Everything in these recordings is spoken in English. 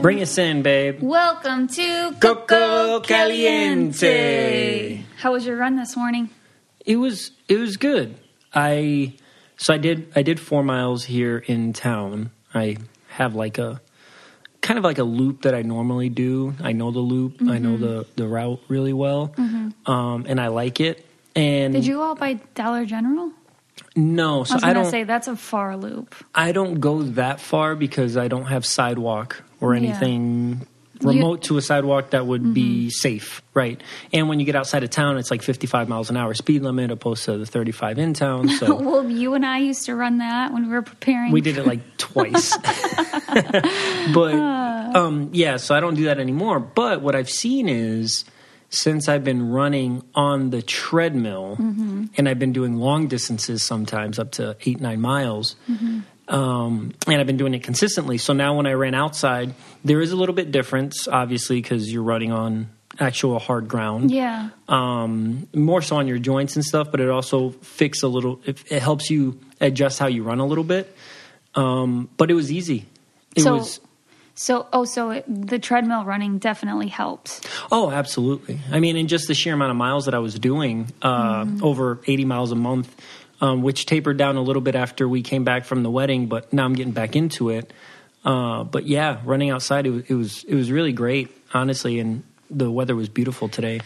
Bring us in, babe. Welcome to Coco Caliente. How was your run this morning? It was good. I did 4 miles here in town. I have like a kind of like a loop that I normally do. I know the loop. Mm-hmm. I know the route really well. Mm-hmm. And I like it. And did you go out by Dollar General? No, so I was going to say that's a far loop. I don't go that far because I don't have sidewalk or anything remote to a sidewalk that would be safe, right? And when you get outside of town, it's like 55 miles an hour speed limit opposed to the 35 in town. So well, you and I used to run that when we were preparing. We did it like twice. But so I don't do that anymore. But what I've seen is, since I've been running on the treadmill, and I've been doing long distances sometimes up to 8-9 miles, and I've been doing it consistently. So now when I ran outside, there is a little bit difference, obviously, because you're running on actual hard ground. Yeah. More so on your joints and stuff, but it also it helps you adjust how you run a little bit. But it was easy. So the treadmill running definitely helped. Oh, absolutely. I mean, and just the sheer amount of miles that I was doing, over 80 miles a month, which tapered down a little bit after we came back from the wedding, but now I'm getting back into it. But yeah, running outside, it was really great, honestly, and the weather was beautiful today.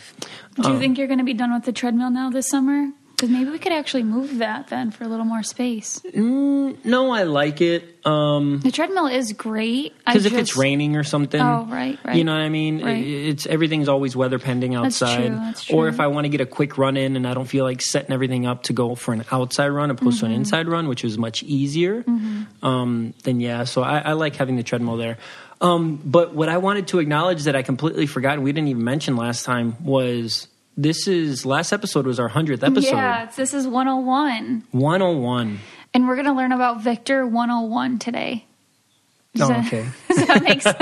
Do you think you're going to be done with the treadmill now this summer? Because maybe we could actually move that then for a little more space. No, I like it. The treadmill is great. Because if it's raining or something. Oh, right. You know what I mean? Right. Everything's always weather pending outside. That's true. Or if I want to get a quick run in and I don't feel like setting everything up to go for an outside run opposed to an inside run, which is much easier, then yeah. So I like having the treadmill there. But what I wanted to acknowledge that I completely forgot, and we didn't even mention last time, was... last episode was our 100th episode. Yeah, this is 101. 101. And we're going to learn about Victor 101 today. Okay. Does that make sense?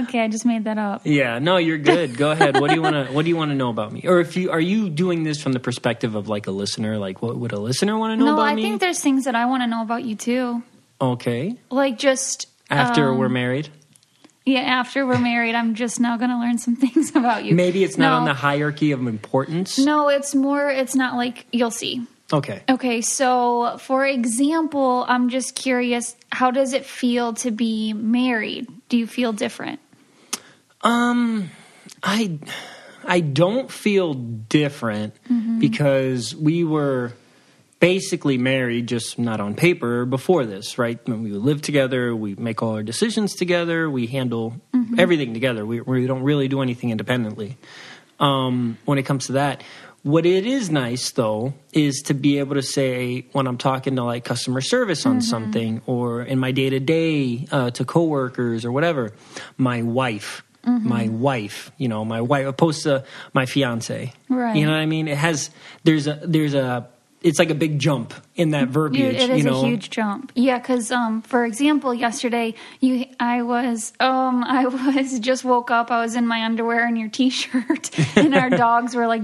Okay, I just made that up. Yeah, no, you're good. Go ahead. What do you want to know about me? Or are you doing this from the perspective of like a listener? Like, what would a listener want to know about me? No, I think there's things that I want to know about you too. Okay. Like just... After we're married? Yeah, after we're married, I'm just now going to learn some things about you. Maybe it's not on the hierarchy of importance? No, it's not like, you'll see. Okay, so for example, I'm just curious, how does it feel to be married? Do you feel different? I don't feel different because we were... basically married, just not on paper, before this, right? When we live together, we make all our decisions together, we handle everything together. We don't really do anything independently. When it comes to that, what it is nice, though, is to be able to say, when I'm talking to like customer service on something, or in my day-to-day to coworkers or whatever, my wife, opposed to my fiance. Right. You know what I mean? It's like a big jump in that verbiage. It is a huge jump. Yeah, because for example, yesterday I was just woke up. I was in my underwear and your T-shirt, and our dogs were like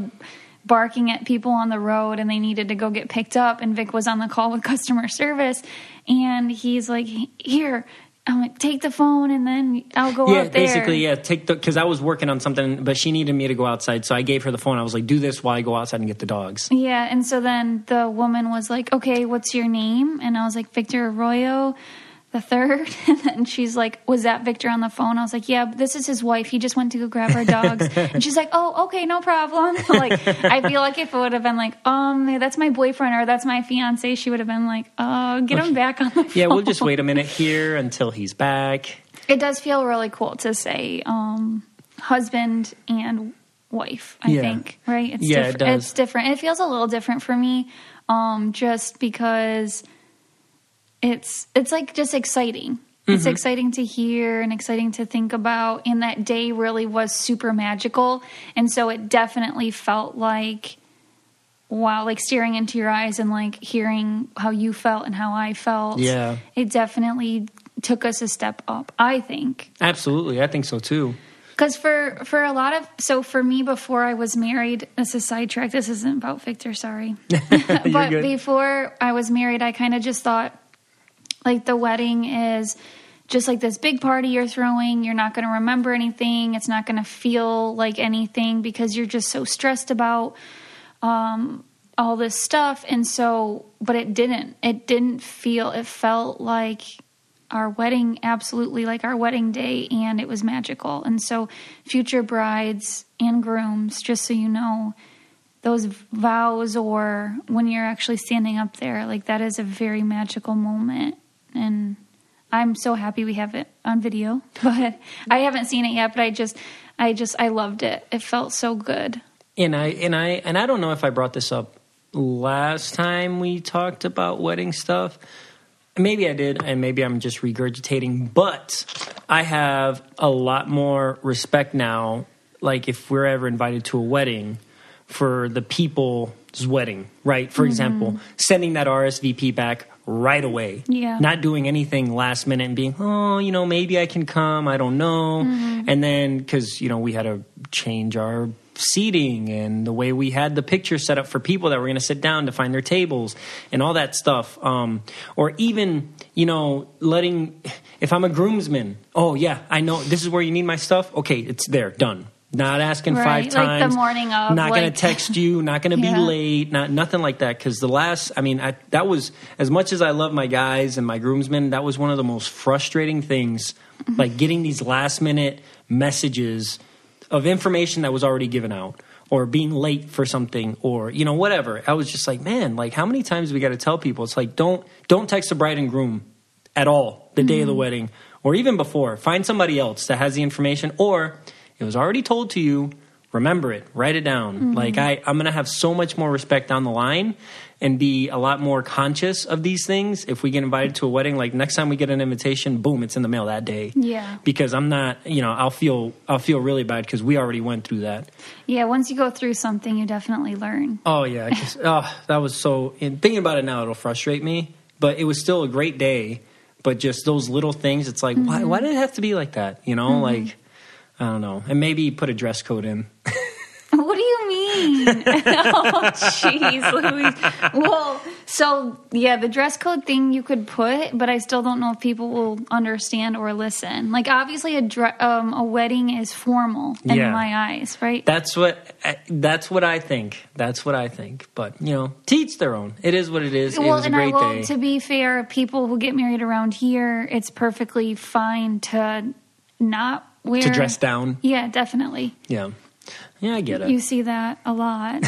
barking at people on the road, and they needed to go get picked up. And Vic was on the call with customer service, and he's like, "Here." I'm like, take the phone and then I'll go up there. Basically, because I was working on something, but she needed me to go outside. So I gave her the phone. I was like, do this while I go outside and get the dogs. Yeah. And so then the woman was like, okay, what's your name? And I was like, Victor Arroyo the third. And then she's like, was that Victor on the phone? I was like, yeah, this is his wife. He just went to go grab our dogs. And she's like, oh, okay, no problem. Like, I feel like if it would have been like, that's my boyfriend or that's my fiance, she would have been like, get him back on the phone. Yeah, we'll just wait a minute here until he's back. It does feel really cool to say husband and wife, I think, right? It's it does. It's different. It feels a little different for me just because... It's like just exciting. It's exciting to hear and exciting to think about. And that day really was super magical. And so it definitely felt like, wow, like staring into your eyes and like hearing how you felt and how I felt. Yeah. It definitely took us a step up, I think. Absolutely. I think so too. Because for a lot of, so for me before I was married, this is sidetracked. This isn't about Victor, sorry. But before I was married, I kind of just thought, Like the wedding is just like this big party you're throwing. You're not going to remember anything. It's not going to feel like anything because you're just so stressed about all this stuff. And so, but it didn't feel, it felt like our wedding, absolutely like our wedding day, and it was magical. And so future brides and grooms, just so you know, those vows or when you're actually standing up there, like that is a very magical moment. And I'm so happy we have it on video, but I haven't seen it yet, but I loved it. It felt so good. And I don't know if I brought this up last time we talked about wedding stuff. Maybe I did, and maybe I'm just regurgitating, but I have a lot more respect now, like if we're ever invited to a wedding, for the people's wedding, right? For example, sending that RSVP back right away. Yeah. Not doing anything last minute and being, maybe I can come, I don't know. And then, because, we had to change our seating and the way we had the picture set up for people that were going to sit down to find their tables and all that stuff. Or even, letting, if I'm a groomsman, oh yeah, I know this is where you need my stuff. Okay, it's there, done. Not asking right, 5 times. Like the morning of. Not going to text you. Not going to be late. Nothing like that. Because that was, as much as I love my guys and my groomsmen, that was one of the most frustrating things. Like getting these last minute messages of information that was already given out, or being late for something, or whatever. I was just like, man, like how many times we got to tell people? It's like don't text the bride and groom at all the day of the wedding, or even before. Find somebody else that has the information, or it was already told to you. Remember it. Write it down. Like I'm going to have so much more respect down the line and be a lot more conscious of these things if we get invited to a wedding. Like next time we get an invitation, boom, it's in the mail that day. Yeah. Because I'm not, I'll feel really bad because we already went through that. Yeah, once you go through something, you definitely learn. Oh, yeah. That was so... And thinking about it now, it'll frustrate me. But it was still a great day. But just those little things, it's like, why did it have to be like that? Like... I don't know. And maybe put a dress code in. What do you mean? Oh, jeez, Louise. Well, so, yeah, the dress code thing you could put, but I still don't know if people will understand or listen. Like, obviously, a wedding is formal in my eyes, right? That's what I think. But, to each their own. It is what it is. Well, it was a great day. To be fair, people who get married around here, it's perfectly fine to not wear... To dress down? Yeah, definitely. Yeah. Yeah, I get it. You see that a lot.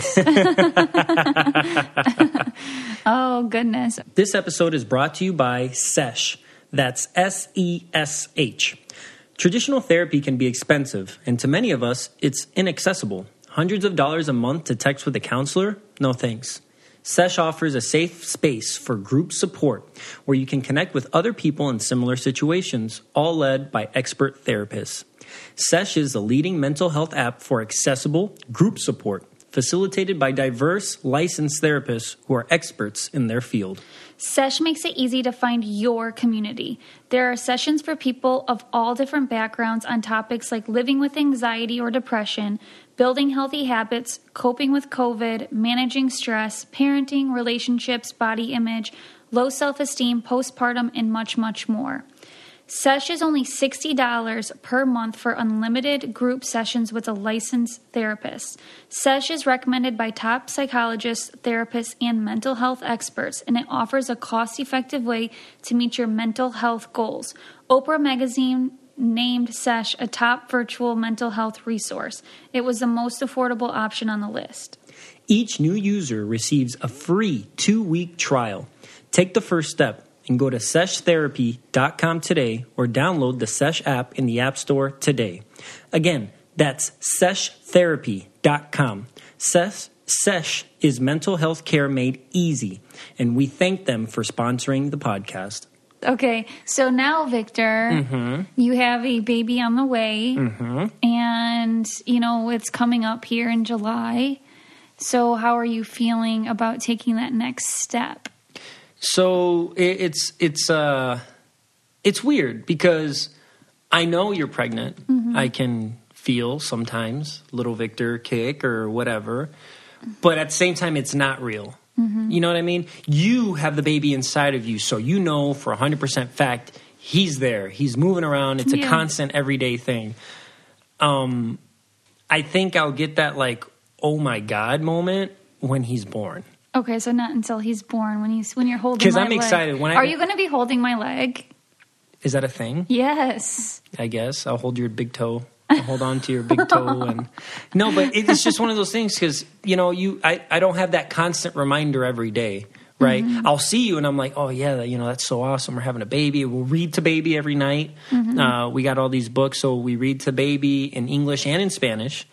Oh, goodness. This episode is brought to you by SESH. That's SESH. Traditional therapy can be expensive, and to many of us, it's inaccessible. Hundreds of dollars a month to text with a counselor? No thanks. SESH offers a safe space for group support where you can connect with other people in similar situations, all led by expert therapists. SESH is the leading mental health app for accessible group support, facilitated by diverse licensed therapists who are experts in their field. SESH makes it easy to find your community. There are sessions for people of all different backgrounds on topics like living with anxiety or depression, building healthy habits, coping with COVID, managing stress, parenting, relationships, body image, low self-esteem, postpartum, and much, much more. SESH is only $60 per month for unlimited group sessions with a licensed therapist. SESH is recommended by top psychologists, therapists, and mental health experts, and it offers a cost-effective way to meet your mental health goals. Oprah Magazine named SESH a top virtual mental health resource. It was the most affordable option on the list. Each new user receives a free 2-week trial. Take the first step and go to seshtherapy.com today or download the SESH app in the App Store today. Again, that's seshtherapy.com. SESH is mental health care made easy, and we thank them for sponsoring the podcast. Okay, so now, Victor, you have a baby on the way, and, it's coming up here in July. So how are you feeling about taking that next step? So it's weird because I know you're pregnant. I can feel sometimes little Victor kick or whatever, but at the same time, it's not real. You know what I mean? You have the baby inside of you, so you know for 100% fact he's there. He's moving around. It's a constant, everyday thing. I think I'll get that, like, oh my God moment when he's born. Okay, so not until he's born, when you're holding my leg. Because I'm excited. Are you going to be holding my leg? Is that a thing? Yes. I guess. I'll hold your big toe. I'll hold on to your big toe. No, but it's just one of those things because, you know, I don't have that constant reminder every day, right? I'll see you and I'm like, oh, yeah, you know, that's so awesome. We're having a baby. We'll read to baby every night. We got all these books, so we read to baby in English and in Spanish.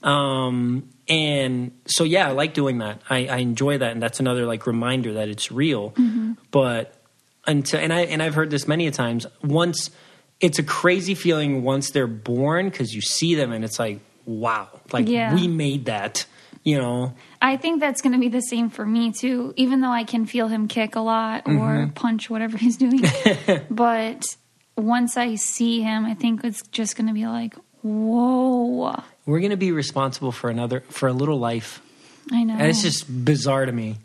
And so, yeah, I like doing that. I enjoy that. And that's another, like, reminder that it's real. But I've heard this many a times. It's a crazy feeling once they're born because you see them and it's like, wow, like we made that, you know. I think that's going to be the same for me too, even though I can feel him kick a lot or punch whatever he's doing. But once I see him, I think it's just going to be like, whoa. We're going to be responsible for a little life. I know. And it's just bizarre to me.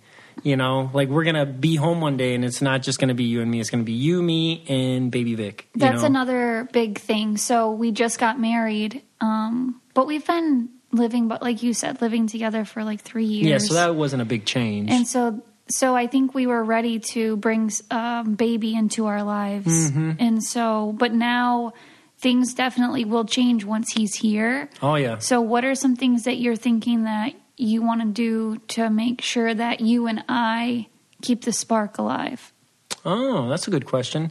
You know, like we're going to be home one day and it's not just going to be you and me. It's going to be you, me, and baby Vic. That's another big thing. So we just got married, but we've been living, but like you said, living together for like 3 years. Yeah, so that wasn't a big change. And so I think we were ready to bring baby into our lives. And so, but now things definitely will change once he's here. Oh, yeah. So what are some things that you're thinking that you want to do to make sure that you and I keep the spark alive? Oh, that's a good question.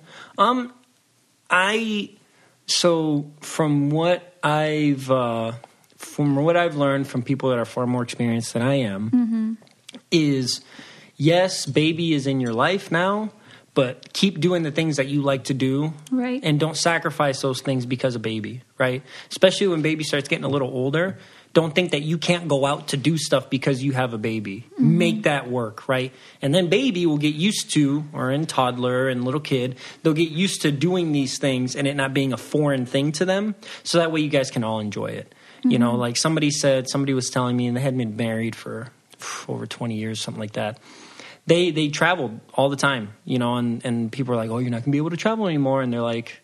So from what I've learned from people that are far more experienced than I am, is yes, baby is in your life now, but keep doing the things that you like to do, right? And don't sacrifice those things because of baby, right? Especially when baby starts getting a little older. Don't think that you can't go out to do stuff because you have a baby. Make that work, right? And then baby will get used to, or in toddler and little kid, they'll get used to doing these things and it not being a foreign thing to them. So that way you guys can all enjoy it. You know, like somebody was telling me, and they had been married for over 20 years, something like that. They traveled all the time, you know, and people were like, oh, you're not going to be able to travel anymore. And they're like,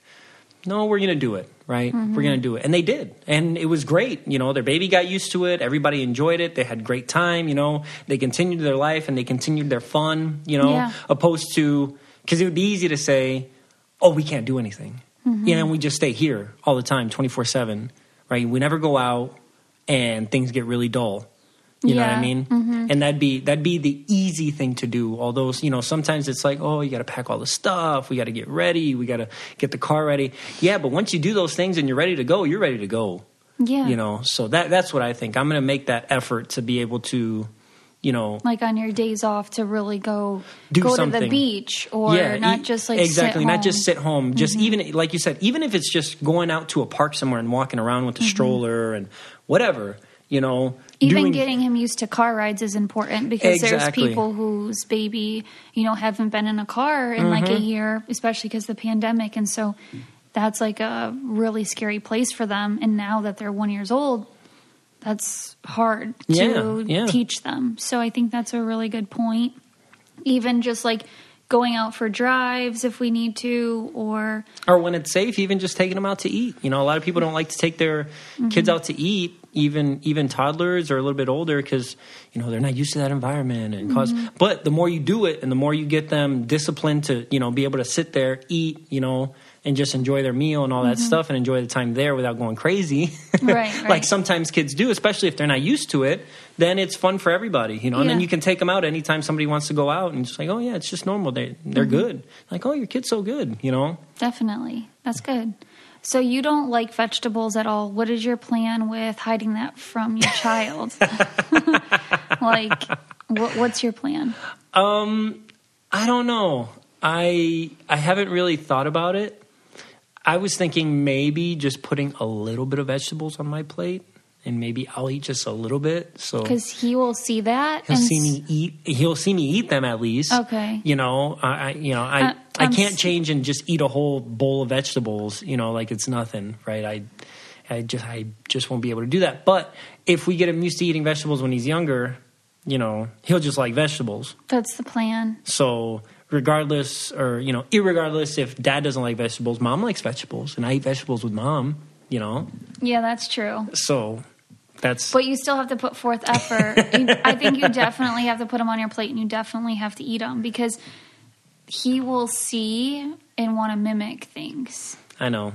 no, we're going to do it, right? We're going to do it. And they did. And it was great. You know, their baby got used to it. Everybody enjoyed it. They had great time, you know. They continued their life and they continued their fun, you know, opposed to, because it would be easy to say, oh, we can't do anything. You know, and we just stay here all the time, 24/7, right? We never go out and things get really dull. You know what I mean? And that'd be the easy thing to do. Although, you know, sometimes it's like, oh, you got to pack all the stuff. We got to get ready. We got to get the car ready. Yeah, but once you do those things and you're ready to go, you're ready to go. Yeah. You know, so that's what I think. I'm going to make that effort to be able to, you know. Like on your days off to really go something. To the beach or not just like exactly, sit home. not just sit home. Just even, like you said, even if it's just going out to a park somewhere and walking around with a stroller and whatever, you know. Even getting him used to car rides is important because there's people whose baby, you know, haven't been in a car in like a year, especially because of the pandemic. And so that's like a really scary place for them. And now that they're 1 year old, that's hard to teach them. So I think that's a really good point. Even just like going out for drives if we need to, or when it's safe, even just taking them out to eat. You know, a lot of people don't like to take their kids out to eat, even toddlers or a little bit older, because, you know, they're not used to that environment and but the more you do it and the more you get them disciplined to, you know, be able to sit there, eat, you know, and just enjoy their meal and all that stuff and enjoy the time there without going crazy. Right. Like sometimes kids do, especially if they're not used to it, then it's fun for everybody, you know, and then you can take them out anytime somebody wants to go out and just like, oh yeah, it's just normal. They're good. Like, oh, your kid's so good, you know? Definitely. That's good. So you don't like vegetables at all. What is your plan with hiding that from your child? Like, what's your plan? I don't know. I haven't really thought about it. I was thinking maybe just putting a little bit of vegetables on my plate, and maybe I'll eat just a little bit. So because he will see that, he'll see me eat. He'll see me eat them at least. Okay. You know, I can't change and just eat a whole bowl of vegetables. You know, like it's nothing, right? I just won't be able to do that. But if we get him used to eating vegetables when he's younger, he'll just like vegetables. That's the plan. So regardless or, irregardless if dad doesn't like vegetables, mom likes vegetables and I eat vegetables with mom, Yeah, that's true. So But you still have to put forth effort. I think you definitely have to put them on your plate and you definitely have to eat them because he will see and want to mimic things. I know.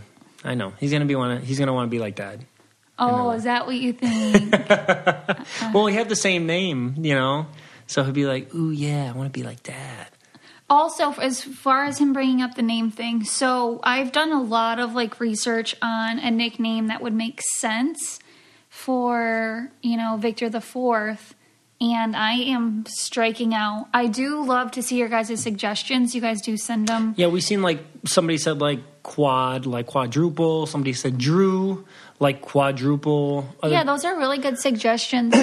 He's going to want to be like dad. Oh, is that what you think? Well, we have the same name, so he'll be like, ooh, yeah, I want to be like dad. Also, as far as him bringing up the name thing, so I've done a lot of research on a nickname that would make sense for, Victor the Fourth, and I am striking out. I do love to see your guys' suggestions. You guys do send them. Yeah, we've seen somebody said quad, quadruple. Somebody said Drew, quadruple. Yeah, those are really good suggestions.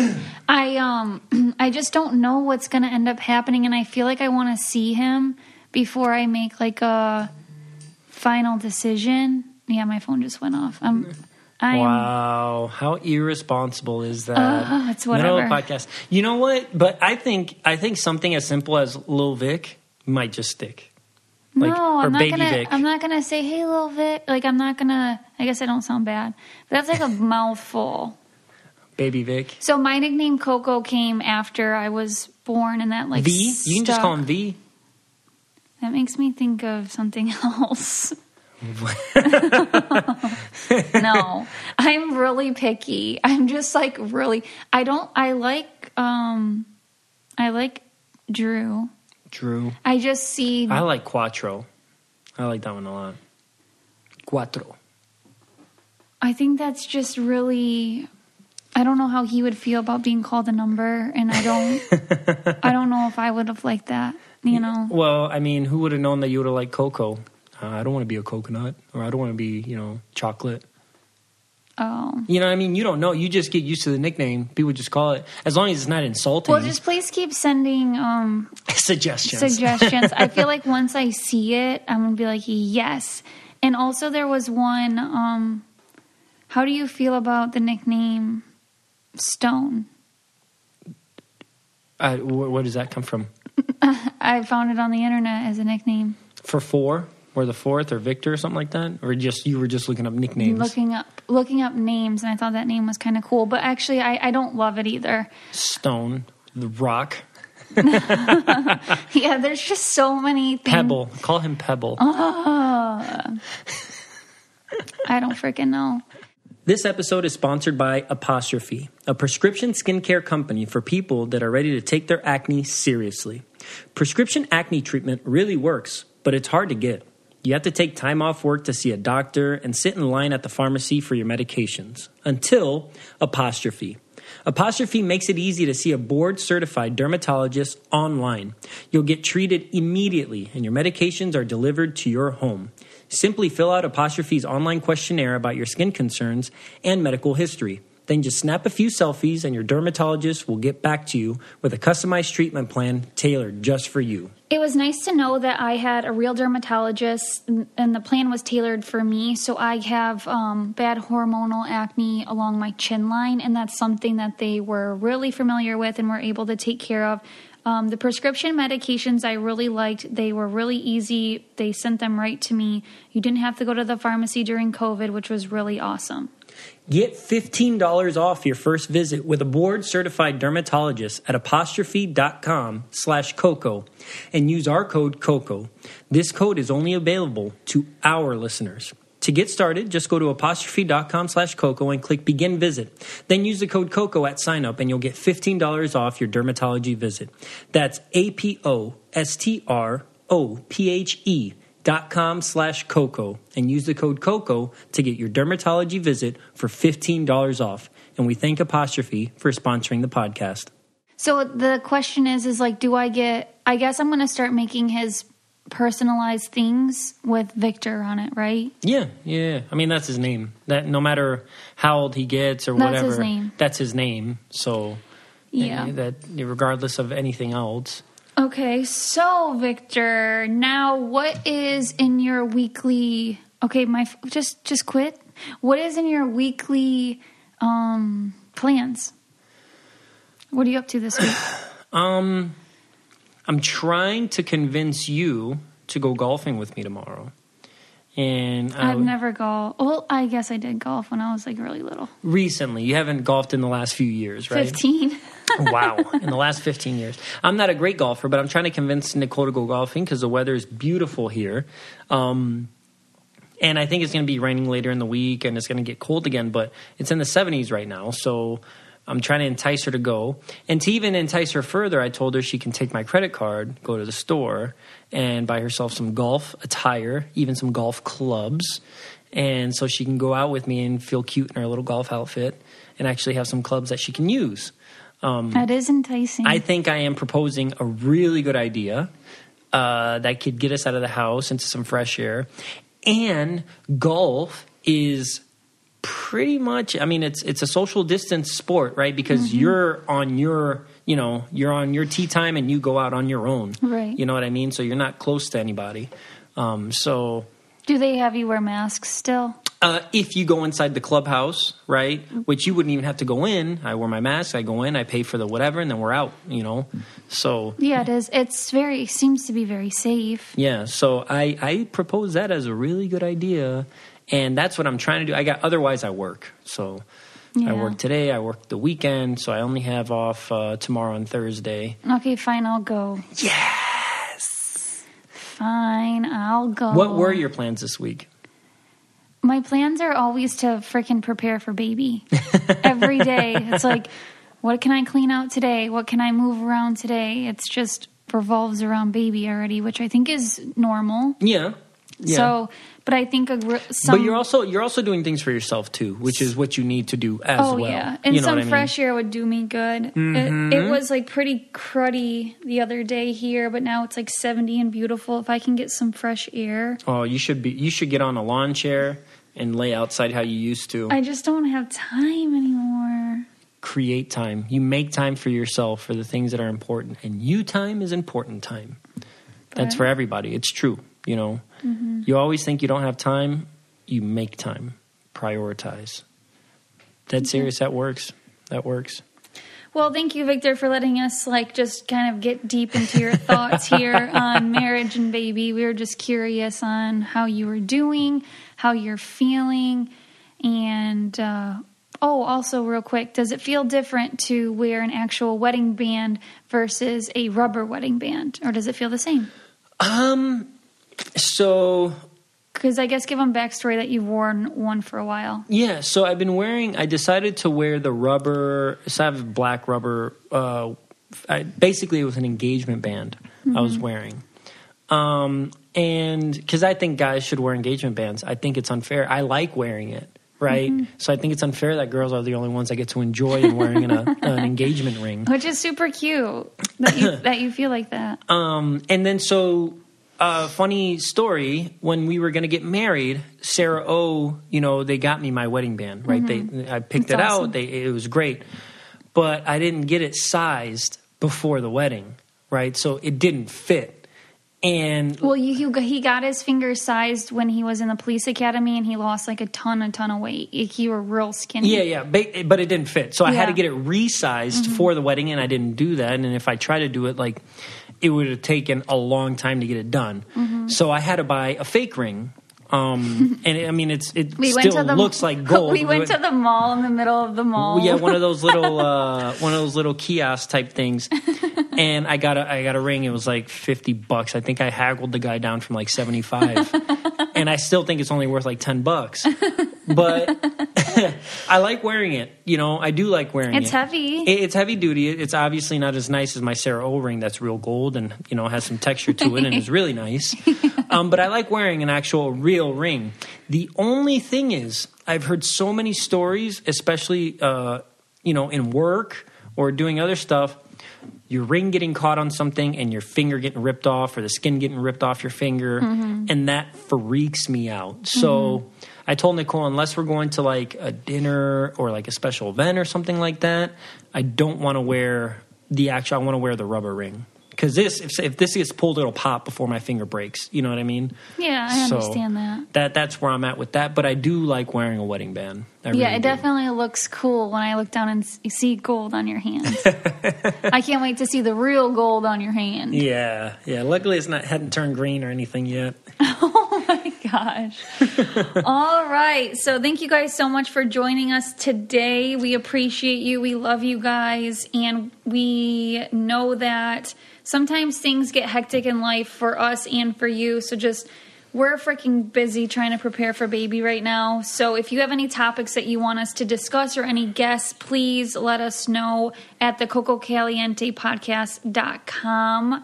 I just don't know what's going to end up happening, and I feel like I want to see him before I make a final decision. Yeah, my phone just went off. Wow, how irresponsible is that? It's whatever. Middle of a podcast. You know what? But I think something as simple as Lil Vic might just stick. No, I'm not Baby gonna. Vic. I'm not gonna say, "Hey, Lil Vic." I'm not gonna. I guess I don't sound bad, but that's a mouthful. Baby Vic. So my nickname Coco came after I was born, and that V. You can just call him V. That makes me think of something else. No, I'm really picky. I'm just really. I like Drew. Drew. I just see. I like Quattro. I like that one a lot. Quattro. I think that's just really. I don't know how he would feel about being called a number, and I don't know if I would have liked that. Well, I mean, who would have known that you would have liked Coco? I don't want to be a coconut, or I don't want to be, chocolate. Oh. You know what I mean? You don't know. You just get used to the nickname. People just call it. As long as it's not insulting. Well, just please keep sending suggestions. I feel like once I see it, I'm going to be like, yes. And also there was one, how do you feel about the nickname Stone? Where does that come from? I found it on the internet as a nickname. For four? Or the fourth, or Victor, or something like that? Or you were just looking up nicknames? Looking up names, and I thought that name was kind of cool. But actually, I don't love it either. Stone, The Rock. Yeah, there's just so many things. Pebble. Call him Pebble. I don't freaking know. This episode is sponsored by Apostrophe, a prescription skincare company for people that are ready to take their acne seriously. Prescription acne treatment really works, but it's hard to get. You have to take time off work to see a doctor and sit in line at the pharmacy for your medications. Until Apostrophe. Apostrophe makes it easy to see a board-certified dermatologist online. You'll get treated immediately, and your medications are delivered to your home. Simply fill out Apostrophe's online questionnaire about your skin concerns and medical history. Then just snap a few selfies, and your dermatologist will get back to you with a customized treatment plan tailored just for you. It was nice to know that I had a real dermatologist, and the plan was tailored for me. So I have bad hormonal acne along my chin line, and that's something that they were really familiar with and were able to take care of. The prescription medications I really liked. They were really easy. They sent them right to me. You didn't have to go to the pharmacy during COVID, which was really awesome. Get $15 off your first visit with a board-certified dermatologist at apostrophe.com/Coco and use our code COCO. This code is only available to our listeners. To get started, just go to apostrophe.com/Coco and click Begin Visit. Then use the code COCO at sign up and you'll get $15 off your dermatology visit. That's apostrophe.com/Coco and use the code COCO to get your dermatology visit for $15 off. And we thank Apostrophe for sponsoring the podcast. So the question is do I guess I'm going to start making his personalized things with Victor on it, right? Yeah. I mean, that's his name. That no matter how old he gets or whatever, that's his name. So yeah, that regardless of anything else. Okay, so Victor, now what is in your weekly? Okay, just quit. What is in your weekly plans? What are you up to this week? I'm trying to convince you to go golfing with me tomorrow. And I've never golfed. Well, I guess I did golf when I was like really little. Recently. You haven't golfed in the last few years, right? 15. Wow. In the last 15 years. I'm not a great golfer, but I'm trying to convince Nicole to go golfing because the weather is beautiful here. And I think it's going to be raining later in the week and it's going to get cold again, but it's in the 70s right now. So I'm trying to entice her to go. And to even entice her further, I told her she can take my credit card, go to the store, and buy herself some golf attire, even some golf clubs. And so she can go out with me and feel cute in her little golf outfit and actually have some clubs that she can use. That is enticing. I think I am proposing a really good idea that could get us out of the house into some fresh air. And golf is pretty much, I mean, it's a social distance sport, right? Because you're on your tee time and you go out on your own. Right. You know what I mean? So you're not close to anybody. So do they have you wear masks still? If you go inside the clubhouse, right, which you wouldn't even have to go in, I wear my mask, I go in, I pay for the whatever, and then we're out, So yeah, it is. It seems to be very safe. Yeah, so I propose that as a really good idea, and that's what I'm trying to do. Otherwise I work, so yeah. I work today, I work the weekend, so I only have off tomorrow and Thursday. Okay, fine, I'll go. Yes! Fine, I'll go. What were your plans this week? My plans are always to freaking prepare for baby. Every day. It's like, what can I clean out today? What can I move around today? It's just revolves around baby already, which I think is normal. Yeah. So, but I think But you're also doing things for yourself too, which is what you need to do as well. Oh yeah, and some fresh air would do me good. It was like pretty cruddy the other day here, but now it's like 70 and beautiful. If I can get some fresh air. Oh, you should get on a lawn chair and lay outside how you used to. I just don't have time anymore. Create time. You make time for yourself for the things that are important, and you time is important time. That's for everybody. It's true. You always think you don't have time. You make time. Prioritize. Dead serious. That works. Well, thank you, Victor, for letting us just kind of get deep into your thoughts here on marriage and baby. We were just curious on how you were doing, how you're feeling, and also real quick, does it feel different to wear an actual wedding band versus a rubber wedding band, or does it feel the same? So, because I guess give them backstory that you've worn one for a while. Yeah, so I decided to wear the rubber, so I have black rubber, basically it was an engagement band I was wearing. And because I think guys should wear engagement bands. I think it's unfair. I like wearing it, right? So I think it's unfair that girls are the only ones that get to enjoy and wearing an engagement ring. Which is super cute that you feel like that. And then funny story, when we were going to get married, Sarah O, they got me my wedding band, right? I picked it out. It was great. But I didn't get it sized before the wedding, right? So it didn't fit. And he got his fingers sized when he was in the police academy, and he lost a ton of weight. He were real skinny. Yeah, but it didn't fit. So I had to get it resized for the wedding, and I didn't do that. And if I tried to do it, it would have taken a long time to get it done. So I had to buy a fake ring. And it still looks like gold. We went to the mall in the middle of the mall. Yeah, one of those little kiosk type things. And I got a ring. It was like $50. I think I haggled the guy down from 75. And I still think it's only worth $10. But I like wearing it. I do like wearing it. It's heavy. It's heavy duty. It's obviously not as nice as my Sarah O ring that's real gold and, has some texture to it and is really nice. But I like wearing an actual real ring. The only thing is, I've heard so many stories, especially, in work or doing other stuff, your ring getting caught on something and your finger getting ripped off or the skin getting ripped off your finger, and that freaks me out. So I told Nicole, unless we're going to a dinner or a special event or something like that, I don't want to wear I want to wear the rubber ring. because if this gets pulled, it'll pop before my finger breaks. You know what I mean? Yeah, I understand that. That's where I'm at with that. But I do like wearing a wedding band. It definitely looks cool when I look down and see gold on your hands. I can't wait to see the real gold on your hand. Yeah. Luckily, hadn't turned green or anything yet. Oh my gosh. All right. So thank you guys so much for joining us today. We appreciate you. We love you guys. And we know that sometimes things get hectic in life for us and for you. So we're freaking busy trying to prepare for baby right now. So if you have any topics that you want us to discuss or any guests, please let us know at the cococalientepodcast.com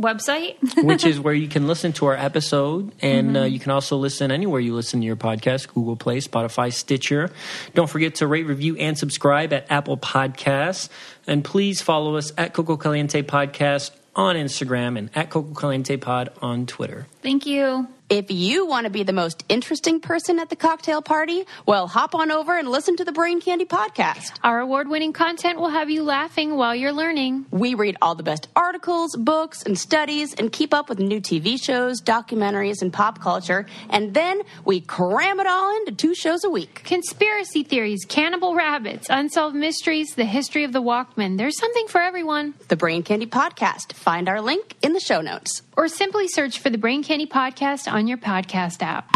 website. Which is where you can listen to our episode. And you can also listen anywhere you listen to your podcast, Google Play, Spotify, Stitcher. Don't forget to rate, review, and subscribe at Apple Podcasts. And please follow us at Coco Caliente Podcast on Instagram and at Coco Caliente Pod on Twitter. Thank you. If you want to be the most interesting person at the cocktail party, well, hop on over and listen to the Brain Candy Podcast. Our award-winning content will have you laughing while you're learning. We read all the best articles, books, and studies and keep up with new TV shows, documentaries, and pop culture. And then we cram it all into 2 shows a week. Conspiracy theories, cannibal rabbits, unsolved mysteries, the history of the Walkman. There's something for everyone. The Brain Candy Podcast. Find our link in the show notes. Or simply search for the Brain Candy Podcast on your podcast app.